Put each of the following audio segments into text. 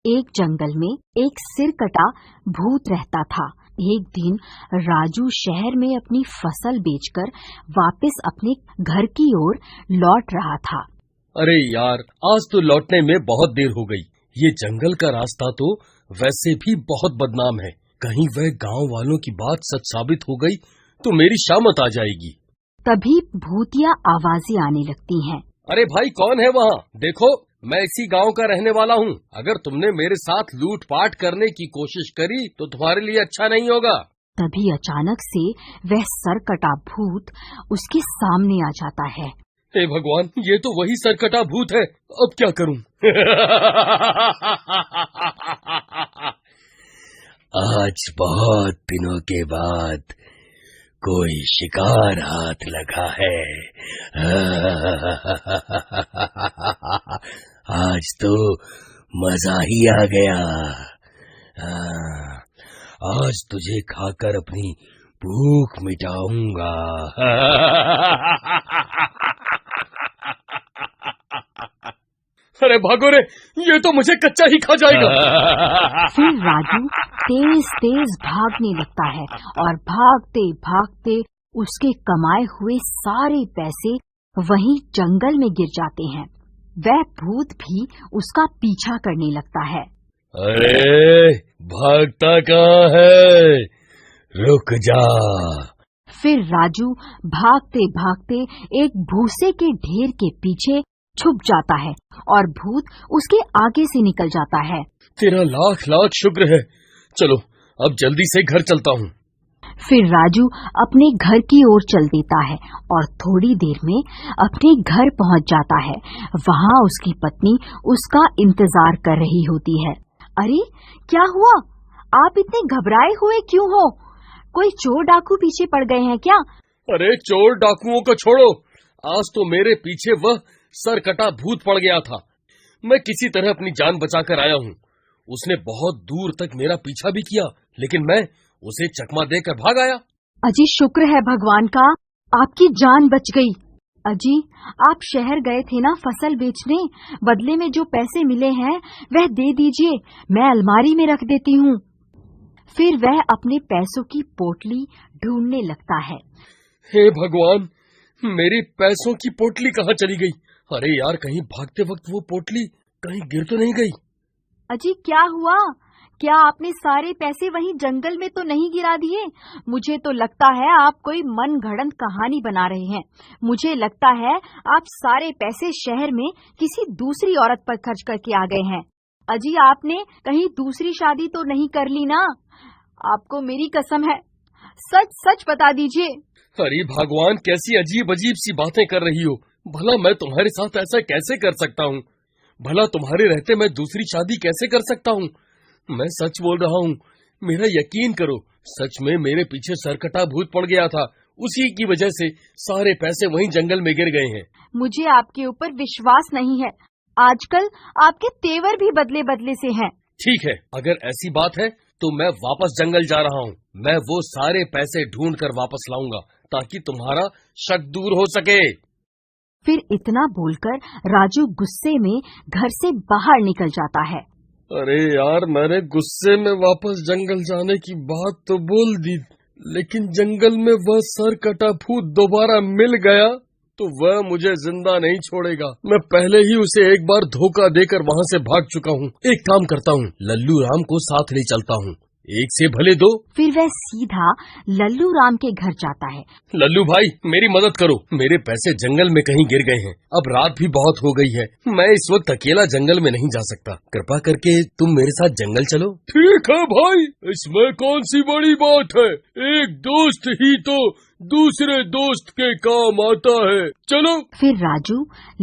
एक जंगल में एक सिरकटा भूत रहता था। एक दिन राजू शहर में अपनी फसल बेचकर वापस अपने घर की ओर लौट रहा था। अरे यार, आज तो लौटने में बहुत देर हो गई। ये जंगल का रास्ता तो वैसे भी बहुत बदनाम है। कहीं वह गांव वालों की बात सच साबित हो गई तो मेरी शामत आ जाएगी। तभी भूतिया आवाजें आने लगती हैं। अरे भाई, कौन है वहाँ? देखो, मैं इसी गांव का रहने वाला हूँ। अगर तुमने मेरे साथ लूटपाट करने की कोशिश करी तो तुम्हारे लिए अच्छा नहीं होगा। तभी अचानक से वह सरकटा भूत उसके सामने आ जाता है। हे भगवान, ये तो वही सरकटा भूत है। अब क्या करूँ? आज बहुत दिनों के बाद कोई शिकार हाथ लगा है। आज तो मजा ही आ गया। आज तुझे खाकर अपनी भूख मिटाऊंगा। अरे भागो रे, ये तो मुझे कच्चा ही खा जाएगा। फिर राजू तेज तेज भागने लगता है और भागते भागते उसके कमाए हुए सारे पैसे वहीं जंगल में गिर जाते हैं। वह भूत भी उसका पीछा करने लगता है। अरे भागता कहाँ है? रुक जा। फिर राजू भागते भागते एक भूसे के ढेर के पीछे छुप जाता है और भूत उसके आगे से निकल जाता है। तेरा लाख लाख शुक्र है। चलो अब जल्दी से घर चलता हूँ। फिर राजू अपने घर की ओर चल देता है और थोड़ी देर में अपने घर पहुँच जाता है। वहाँ उसकी पत्नी उसका इंतजार कर रही होती है। अरे क्या हुआ? आप इतने घबराए हुए क्यों हो? कोई चोर डाकू पीछे पड़ गए हैं क्या? अरे चोर डाकुओं को छोड़ो, आज तो मेरे पीछे वह सरकटा भूत पड़ गया था। मैं किसी तरह अपनी जान बचाकर आया हूँ। उसने बहुत दूर तक मेरा पीछा भी किया, लेकिन मैं उसे चकमा देकर भाग आया। अजी शुक्र है भगवान का, आपकी जान बच गई। अजी आप शहर गए थे ना फसल बेचने, बदले में जो पैसे मिले हैं वह दे दीजिए, मैं अलमारी में रख देती हूँ। फिर वह अपने पैसों की पोटली ढूंढने लगता है। हे भगवान, मेरी पैसों की पोटली कहाँ चली गई? अरे यार, कहीं भागते वक्त वो पोटली कहीं गिर तो नहीं गई? अजी क्या हुआ? क्या आपने सारे पैसे वहीं जंगल में तो नहीं गिरा दिए? मुझे तो लगता है आप कोई मनगढ़ंत कहानी बना रहे हैं। मुझे लगता है आप सारे पैसे शहर में किसी दूसरी औरत पर खर्च करके आ गए हैं। अजी आपने कहीं दूसरी शादी तो नहीं कर ली ना? आपको मेरी कसम है, सच सच बता दीजिए। अरे भगवान, कैसी अजीब अजीब सी बातें कर रही हो। भला मैं तुम्हारे साथ ऐसा कैसे कर सकता हूँ? भला तुम्हारे रहते मैं दूसरी शादी कैसे कर सकता हूँ? मैं सच बोल रहा हूँ, मेरा यकीन करो। सच में मेरे पीछे सरकटा भूत पड़ गया था। उसी की वजह से सारे पैसे वहीं जंगल में गिर गए हैं। मुझे आपके ऊपर विश्वास नहीं है। आजकल आपके तेवर भी बदले बदले से हैं। ठीक है, अगर ऐसी बात है तो मैं वापस जंगल जा रहा हूँ। मैं वो सारे पैसे ढूंढ कर वापस लाऊंगा ताकि तुम्हारा शक दूर हो सके। फिर इतना बोलकर राजू गुस्से में घर से बाहर निकल जाता है। अरे यार, मैंने गुस्से में वापस जंगल जाने की बात तो बोल दी, लेकिन जंगल में वह सरकटा भूत दोबारा मिल गया तो वह मुझे जिंदा नहीं छोड़ेगा। मैं पहले ही उसे एक बार धोखा देकर वहाँ से भाग चुका हूँ। एक काम करता हूँ, लल्लू राम को साथ ले चलता हूँ, एक से भले दो। फिर वह सीधा लल्लू राम के घर जाता है। लल्लू भाई, मेरी मदद करो। मेरे पैसे जंगल में कहीं गिर गए हैं। अब रात भी बहुत हो गई है। मैं इस वक्त अकेला जंगल में नहीं जा सकता। कृपा करके तुम मेरे साथ जंगल चलो। ठीक है भाई, इसमें कौन सी बड़ी बात है। एक दोस्त ही तो दूसरे दोस्त के काम आता है। चलो। फिर राजू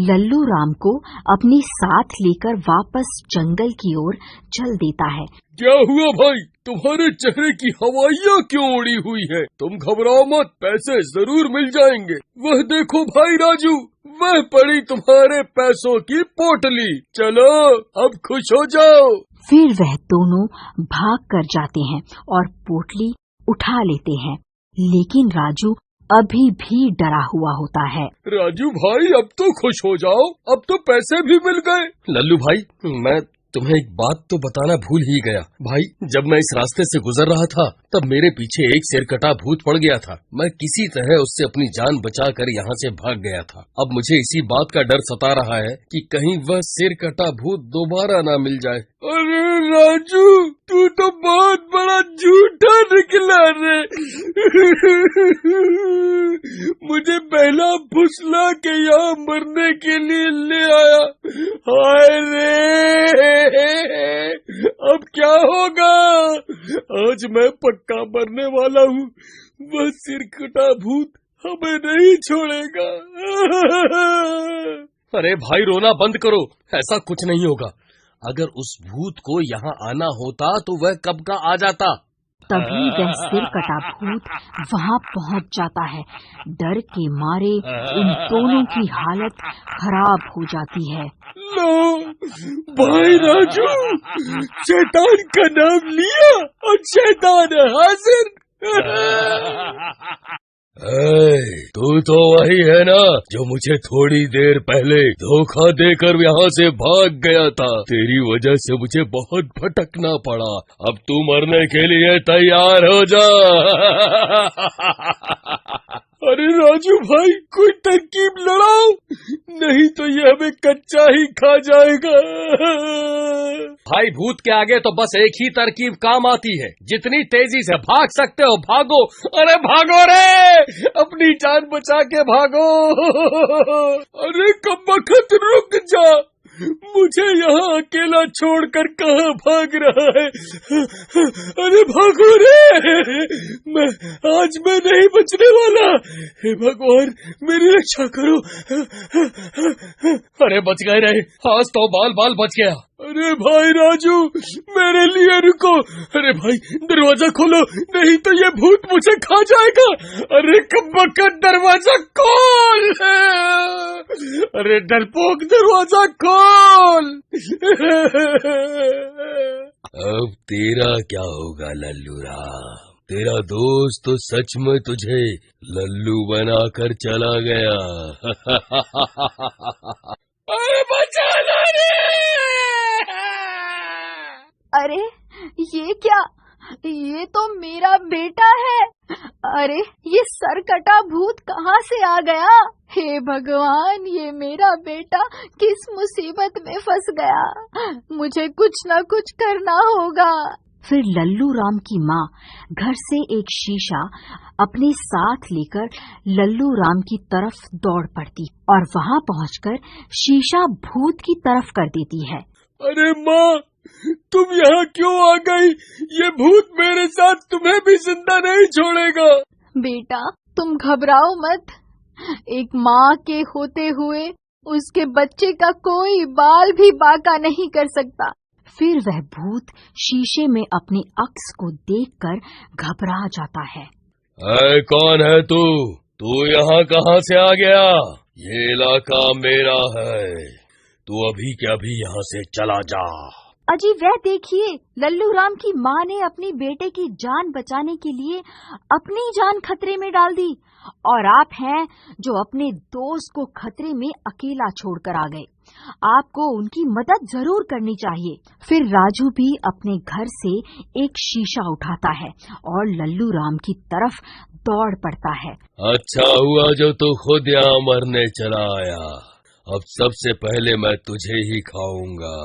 लल्लू राम को अपने साथ लेकर वापस जंगल की ओर चल देता है। क्या हुआ भाई, तुम्हारे चेहरे की हवाइयाँ क्यों उड़ी हुई है? तुम घबराओ मत, पैसे जरूर मिल जाएंगे। वह देखो भाई राजू, वह पड़ी तुम्हारे पैसों की पोटली। चलो अब खुश हो जाओ। फिर वह दोनों भाग कर जाते हैं और पोटली उठा लेते हैं, लेकिन राजू अभी भी डरा हुआ होता है। राजू भाई, अब तो खुश हो जाओ, अब तो पैसे भी मिल गए। लल्लू भाई, मैं तुम्हें एक बात तो बताना भूल ही गया भाई। जब मैं इस रास्ते से गुजर रहा था तब मेरे पीछे एक सिरकटा भूत पड़ गया था। मैं किसी तरह उससे अपनी जान बचाकर यहाँ से भाग गया था। अब मुझे इसी बात का डर सता रहा है कि कहीं वह सिरकटा भूत दोबारा ना मिल जाए। अरे राजू, तू तो बहुत बड़ा झूठा निकला रे। मुझे पहला फुसला के यहाँ मरने के लिए ले आया। हाय रे, अब क्या होगा? आज मैं पक्का मरने वाला हूँ। वह सिरकटा भूत हमें नहीं छोड़ेगा। अरे भाई, रोना बंद करो, ऐसा कुछ नहीं होगा। अगर उस भूत को यहाँ आना होता तो वह कब का आ जाता। तभी वह सिरकटा भूत वहाँ पहुँच जाता है। डर के मारे उन दोनों की हालत खराब हो जाती है। लो भाई राजू, शैतान का नाम लिया और शैतान हाजिर। तू तो वही है ना जो मुझे थोड़ी देर पहले धोखा देकर यहाँ से भाग गया था। तेरी वजह से मुझे बहुत भटकना पड़ा। अब तू मरने के लिए तैयार हो जा। अरे राजू भाई, कोई तरकीब लड़ाओ, नहीं तो ये हमें कच्चा ही खा जाएगा। भाई, भूत के आगे तो बस एक ही तरकीब काम आती है। जितनी तेजी से भाग सकते हो भागो। अरे भागो रे, अपनी जान बचा के भागो। अरे कमबख्त, रुक जा, मुझे यहाँ अकेला छोड़कर कहाँ भाग रहा है? अरे भागो रे, आज मैं नहीं बचने वाला। हे भगवान, मेरी रक्षा करो। अरे बच गए रे, आज तो बाल बाल बच गया। अरे भाई राजू, मेरे लिए रुको। अरे भाई, दरवाजा खोलो, नहीं तो ये भूत मुझे खा जाएगा। अरे कमबख्त, दरवाजा खोल। अरे डरपोक, दरवाजा खोल। अब तेरा क्या होगा लल्लू राम? तेरा दोस्त तो सच में तुझे लल्लू बनाकर चला गया। अरे बचा लो रे। अरे ये क्या? ये तो मेरा बेटा है। अरे ये सरकटा भूत कहाँ से आ गया? हे भगवान, ये मेरा बेटा किस मुसीबत में फंस गया। मुझे कुछ न कुछ करना होगा। फिर लल्लू राम की माँ घर से एक शीशा अपने साथ लेकर लल्लू राम की तरफ दौड़ पड़ती और वहाँ पहुँचकर शीशा भूत की तरफ कर देती है। अरे माँ, तुम यहाँ क्यों आ गई? ये भूत मेरे साथ तुम्हें भी जिंदा नहीं छोड़ेगा। बेटा, तुम घबराओ मत। एक माँ के होते हुए उसके बच्चे का कोई बाल भी बांका नहीं कर सकता। फिर वह भूत शीशे में अपने अक्स को देखकर घबरा जाता है। ऐ कौन है तू? तू यहाँ कहाँ से आ गया? ये इलाका मेरा है, तू अभी के अभी यहाँ से चला जा। अजी वह देखिए, लल्लू राम की माँ ने अपने बेटे की जान बचाने के लिए अपनी जान खतरे में डाल दी और आप हैं जो अपने दोस्त को खतरे में अकेला छोड़कर आ गए। आपको उनकी मदद जरूर करनी चाहिए। फिर राजू भी अपने घर से एक शीशा उठाता है और लल्लू राम की तरफ दौड़ पड़ता है। अच्छा हुआ जो तू खुद यहाँ मरने चला आया। अब सबसे पहले मैं तुझे ही खाऊंगा।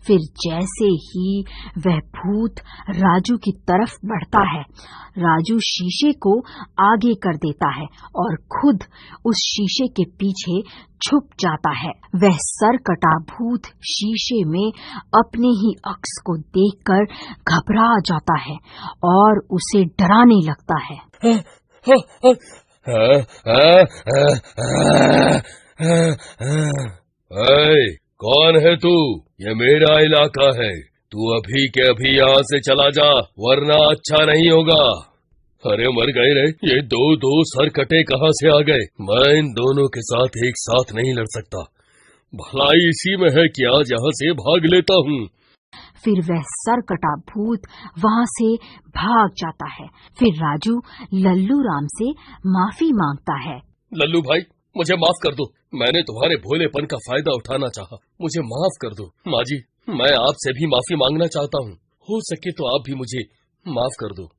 फिर जैसे ही वह भूत राजू की तरफ बढ़ता है, राजू शीशे को आगे कर देता है और खुद उस शीशे के पीछे छुप जाता है। वह सरकटा भूत शीशे में अपने ही अक्स को देखकर घबरा जाता है और उसे डराने लगता है। कौन है तू? ये मेरा इलाका है, तू अभी के अभी यहाँ से चला जा, वरना अच्छा नहीं होगा। अरे मर गए रे, ये दो सरकटे कहाँ से आ गए? मैं इन दोनों के साथ एक साथ नहीं लड़ सकता। भलाई इसी में है कि आज यहाँ से भाग लेता हूँ। फिर वह सरकटा भूत वहाँ से भाग जाता है। फिर राजू लल्लू राम से माफी मांगता है। लल्लू भाई, मुझे माफ कर दो। मैंने तुम्हारे भोलेपन का फायदा उठाना चाहा, मुझे माफ कर दो। माँ जी, मैं आपसे भी माफी मांगना चाहता हूँ। हो सके तो आप भी मुझे माफ कर दो।